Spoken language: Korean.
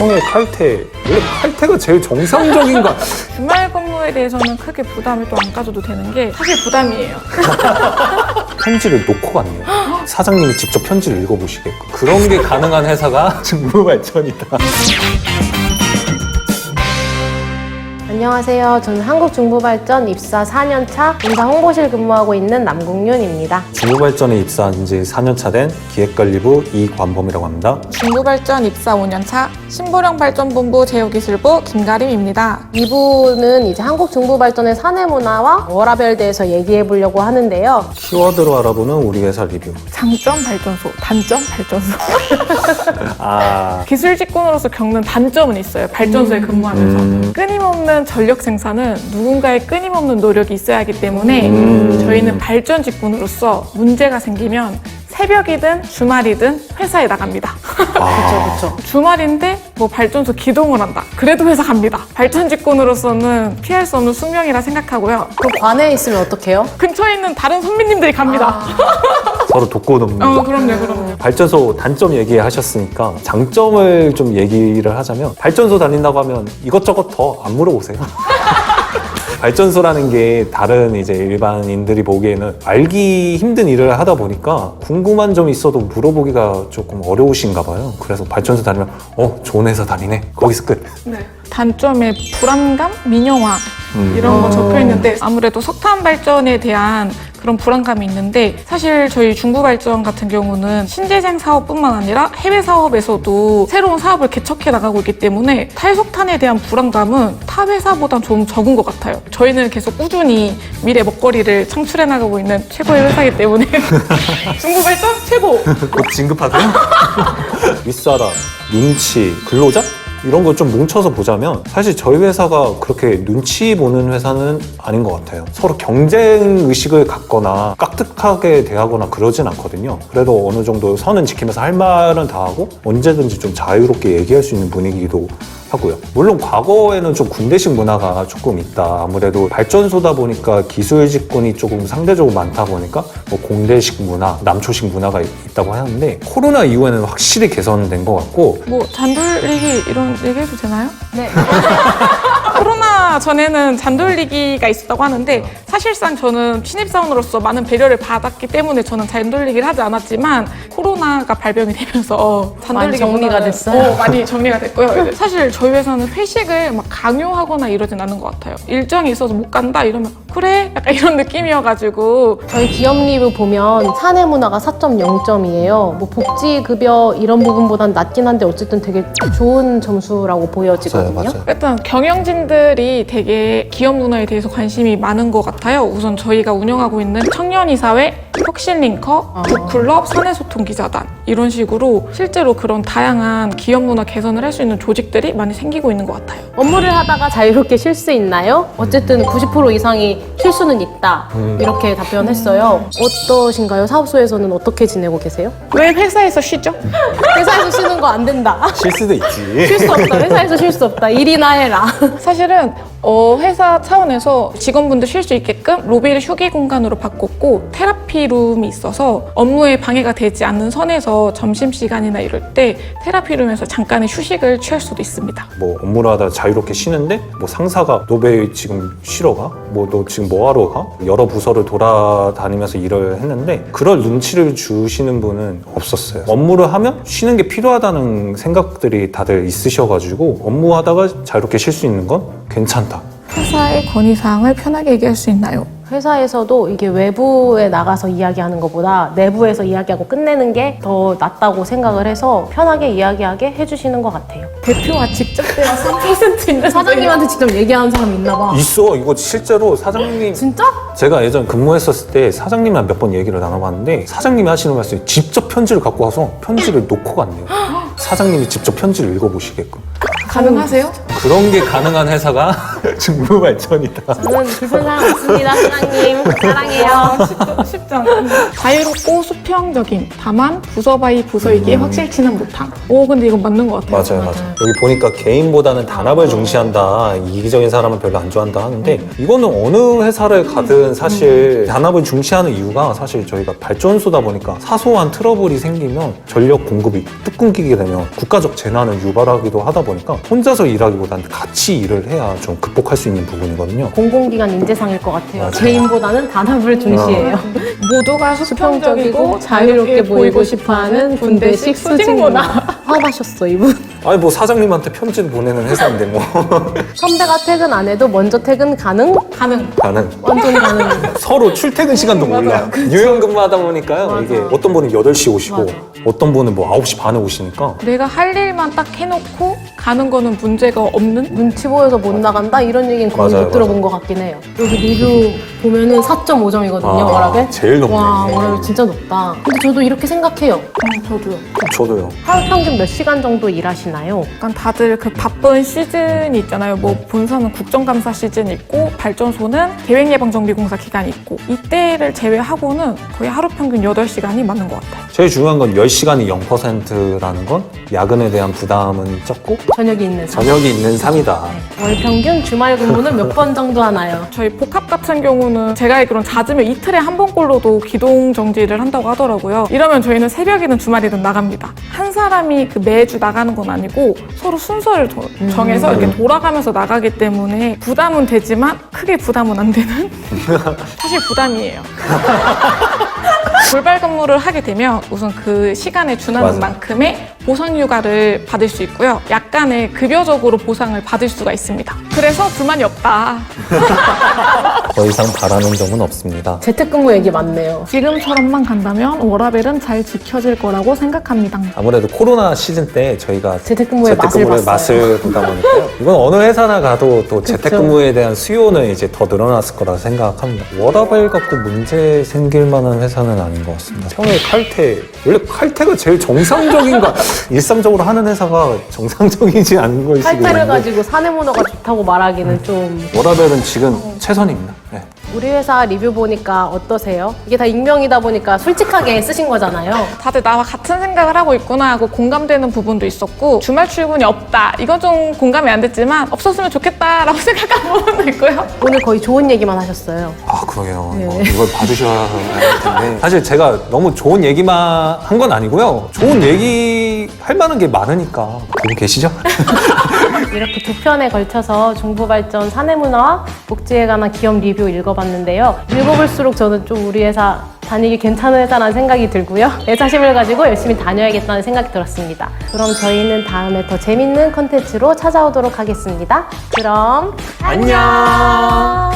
형의 칼퇴, 원래 칼퇴가 제일 정상적인가? 주말 근무에 대해서는 크게 부담을 또 안 가져도 되는 게 사실 부담이에요. 편지를 놓고 갔네요. 사장님이 직접 편지를 읽어보시게끔. 그런 게 가능한 회사가 중부발전이다. 안녕하세요. 저는 한국중부발전 입사 4년차 인사 홍보실 근무하고 있는 남궁윤입니다. 중부발전에 입사한 지 4년차 된 기획관리부 이관범이라고 합니다. 중부발전 입사 5년차 신보령발전본부 제휴기술부 김가림입니다. 이부는 이제 한국중부발전의 사내 문화와 워라밸에 대해서 얘기해 보려고 하는데요. 키워드로 알아보는 우리 회사 리뷰. 장점 발전소, 단점 발전소. 아, 기술 직군으로서 겪는 단점은 있어요. 발전소에 근무하면서. 끊임없는 전력 생산은 누군가의 끊임없는 노력이 있어야 하기 때문에 저희는 발전 직군으로서 문제가 생기면 새벽이든 주말이든 회사에 나갑니다. 그렇죠. 주말인데 뭐 발전소 기동을 한다. 그래도 회사 갑니다. 발전 직군으로서는 피할 수 없는 숙명이라 생각하고요. 그럼 관에 있으면 어떡해요? 근처에 있는 다른 선배님들이 갑니다. 서로 돕고 그럼요. 발전소 단점 얘기하셨으니까 장점을 좀 얘기를 하자면 발전소 다닌다고 하면 이것저것 더 안 물어보세요. 발전소라는 게 다른 이제 일반인들이 보기에는 알기 힘든 일을 하다 보니까 궁금한 점이 있어도 물어보기가 조금 어려우신가 봐요. 그래서 발전소 다니면 좋은 회사 다니네. 거기서 끝. 네. 단점에 불안감, 민영화 이런 거 적혀 있는데 아무래도 석탄 발전에 대한 그런 불안감이 있는데 사실 저희 중부발전 같은 경우는 신재생 사업뿐만 아니라 해외 사업에서도 새로운 사업을 개척해 나가고 있기 때문에 탈석탄에 대한 불안감은 타 회사보단 좀 적은 것 같아요. 저희는 계속 꾸준히 미래 먹거리를 창출해 나가고 있는 최고의 회사이기 때문에 중부발전 최고! 곧 진급하세요? 윗사람, 눈치, 근로자? 이런 거 좀 뭉쳐서 보자면 사실 저희 회사가 그렇게 눈치 보는 회사는 아닌 것 같아요. 서로 경쟁 의식을 갖거나 깍듯하게 대하거나 그러진 않거든요. 그래도 어느 정도 선은 지키면서 할 말은 다 하고 언제든지 좀 자유롭게 얘기할 수 있는 분위기도 하고요. 물론 과거에는 좀 군대식 문화가 조금 있다. 아무래도 발전소다 보니까 기술 직군이 조금 상대적으로 많다 보니까 뭐 공대식 문화, 남초식 문화가 있다고 하는데 코로나 이후에는 확실히 개선된 것 같고 뭐 잔돌리기 이런 얘기해도 되나요? 네. 코로나 전에는 잔돌리기가 있었다고 하는데 사실상 저는 신입사원으로서 많은 배려를 받았기 때문에 저는 잔돌리기를 하지 않았지만 코로나가 발병이 되면서 많이 잔돌리기 정리가 문화는 됐어요? 많이 정리가 됐고요. 이제 사실 저희 회사는 회식을 막 강요하거나 이러진 않은 것 같아요. 일정이 있어서 못 간다 이러면 그래? 약간 이런 느낌이어가지고 저희 기업 리뷰 보면 사내 문화가 4.0점이에요. 뭐 복지, 급여 이런 부분보단 낮긴 한데 어쨌든 되게 좋은 점수라고 보여지거든요. 맞아요. 일단 경영진들이 되게 기업 문화에 대해서 관심이 많은 것 같아요. 우선 저희가 운영하고 있는 청년이사회, 혁신링커, 북클럽, 사내소통기자단 이런 식으로 실제로 그런 다양한 기업 문화 개선을 할 수 있는 조직들이 많이 생기고 있는 것 같아요. 업무를 하다가 자유롭게 쉴 수 있나요? 어쨌든 90% 이상이 쉴 수는 있다. 이렇게 답변했어요. 어떠신가요? 사업소에서는 어떻게 지내고 계세요? 왜 회사에서 쉬죠? 회사에서 쉬는 거 안 된다. 쉴 수도 있지. 쉴 수 없다. 회사에서 쉴 수 없다. 일이나 해라. 사실은 회사 차원에서 직원분들 쉴 수 있게끔 로비를 휴게 공간으로 바꿨고 테라피룸이 있어서 업무에 방해가 되지 않는 선에서 점심시간이나 이럴 때 테라피룸에서 잠깐의 휴식을 취할 수도 있습니다. 뭐 업무를 하다 자유롭게 쉬는데 뭐 상사가 너 왜 지금 쉬러 가? 뭐 너 지금 뭐 하러 가? 여러 부서를 돌아다니면서 일을 했는데 그럴 눈치를 주시는 분은 없었어요. 업무를 하면 쉬는 게 필요하다는 생각들이 다들 있으셔가지고 업무하다가 자유롭게 쉴 수 있는 건 괜찮다. 회사의 건의사항을 편하게 얘기할 수 있나요? 회사에서도 이게 외부에 나가서 이야기하는 것보다 내부에서 이야기하고 끝내는 게 더 낫다고 생각을 해서 편하게 이야기하게 해주시는 것 같아요. 대표와 직접 대화 3% 있는 사장님한테 직접 얘기하는 사람 있나 봐. 있어. 이거 실제로 사장님 진짜? 제가 예전 근무했었을 때 사장님이랑 몇 번 얘기를 나눠봤는데 사장님이 하시는 말씀이 직접 편지를 갖고 와서 편지를 놓고 갔네요. 사장님이 직접 편지를 읽어보시게끔. 가능하세요? 그런 게 가능한 회사가 중부발전이다. 저는 불편함 없습니다, 사장님. 사랑해요. 쉽지 않아. 자유롭고 수평적인, 다만 부서 바이 부서이기에 확실치는 못함. 오, 근데 이건 맞는 것 같아요. 맞아요. 여기 보니까 개인보다는 단합을 중시한다. 이기적인 사람은 별로 안 좋아한다 하는데 이거는 어느 회사를 가든 사실 단합을 중시하는 이유가 사실 저희가 발전소다 보니까 사소한 트러블이 생기면 전력 공급이 뚝 끊기게 되면 국가적 재난을 유발하기도 하다 보니까 혼자서 일하기보다는 같이 일을 해야 좀 극복할 수 있는 부분이거든요. 공공기관 인재상일 것 같아요. 맞아요. 개인보다는 단합을 중시해요. 모두가 수평적이고 자유롭게 보이고 싶어하는 군대식 수직 문화. 화나셨어, 이분. 아니 뭐 사장님한테 편지를 보내는 회사인데 뭐 선배가 퇴근 안 해도 먼저 퇴근 가능? 가능. 나는 완전 가능. 서로 출퇴근 시간도 몰라요. 유연 근무하다 보니까요. 맞아. 이게 어떤 분은 8시 오시고 맞아. 어떤 분은 뭐 9시 반에 오시니까 내가 할 일만 딱 해놓고 가는 거는 문제가 없는? 눈치 보여서 못 나간다? 이런 얘기는 거의 맞아요, 못 들어본 것 같긴 해요. 여기 리뷰 보면은 4.5점이거든요, 아, 워라벨. 제일 높네. 와, 워라벨 진짜 높다. 근데 저도 이렇게 생각해요. 저도요. 저도요. 하루 평균 몇 시간 정도 일하시나요? 약간 다들 그 바쁜 시즌이 있잖아요. 뭐 본사는 국정감사 시즌 있고 발전소는 계획예방정비공사 기간이 있고 이때를 제외하고는 거의 하루 평균 8시간이 맞는 것 같아요. 제일 중요한 건 10시간이 0%라는 건 야근에 대한 부담은 적고 저녁이 있는 삶. 저녁이 있는 삶이다. 월 평균 주말 근무는 몇 번 정도 하나요? 저희 복합 같은 경우는 제가 알기로는 잦으면 이틀에 한 번꼴로도 기동 정지를 한다고 하더라고요. 이러면 저희는 새벽이든 주말이든 나갑니다. 한 사람이 그 매주 나가는 건 아니고 서로 순서를 정해서 이렇게 돌아가면서 나가기 때문에 부담은 되지만 크게 부담은 안 되는 사실 부담이에요. 돌발 근무를 하게 되면 우선 그 시간에 준하는 맞아. 만큼의 보상 휴가를 받을 수 있고요. 약간의 급여적으로 보상을 받을 수가 있습니다. 그래서 불만이 없다. 더 이상 바라는 점은 없습니다. 재택근무 얘기 많네요. 지금처럼만 간다면 워라벨은 잘 지켜질 거라고 생각합니다. 아무래도 코로나 시즌 때 저희가 재택근무의 재택근무의 맛을 보다 보니까요. 이건 어느 회사나 가도 또 재택근무에 대한 수요는 이제 더 늘어났을 거라 생각합니다. 워라벨 갖고 문제 생길 만한 회사는 아닌 것 같습니다. 평일 칼퇴, 원래 칼퇴가 제일 정상적인가? 일상적으로 하는 회사가 정상적이지 않은 걸 수도 칼퇴를 있는데 가지고 사내 문화가 좋다고 말하기는 좀. 워라벨은 지금 최선입니다. 네. 우리 회사 리뷰 보니까 어떠세요? 이게 다 익명이다 보니까 솔직하게 쓰신 거잖아요. 다들 나와 같은 생각을 하고 있구나 하고 공감되는 부분도 있었고 주말 출근이 없다. 이건 좀 공감이 안 됐지만 없었으면 좋겠다라고 생각하는 부분도 있고요. 오늘 거의 좋은 얘기만 하셨어요. 아 그러게요. 네. 이걸 봐주셔야 할 텐데 사실 제가 너무 좋은 얘기만 한 건 아니고요. 좋은 얘기 할 만한 게 많으니까 보고 계시죠? 이렇게 두 편에 걸쳐서 중부발전 사내문화와 복지에 관한 기업 리뷰 읽어봤는데요. 읽어볼수록 저는 좀 우리 회사 다니기 괜찮은 회사라는 생각이 들고요. 애사심을 가지고 열심히 다녀야겠다는 생각이 들었습니다. 그럼 저희는 다음에 더 재밌는 컨텐츠로 찾아오도록 하겠습니다. 그럼 안녕.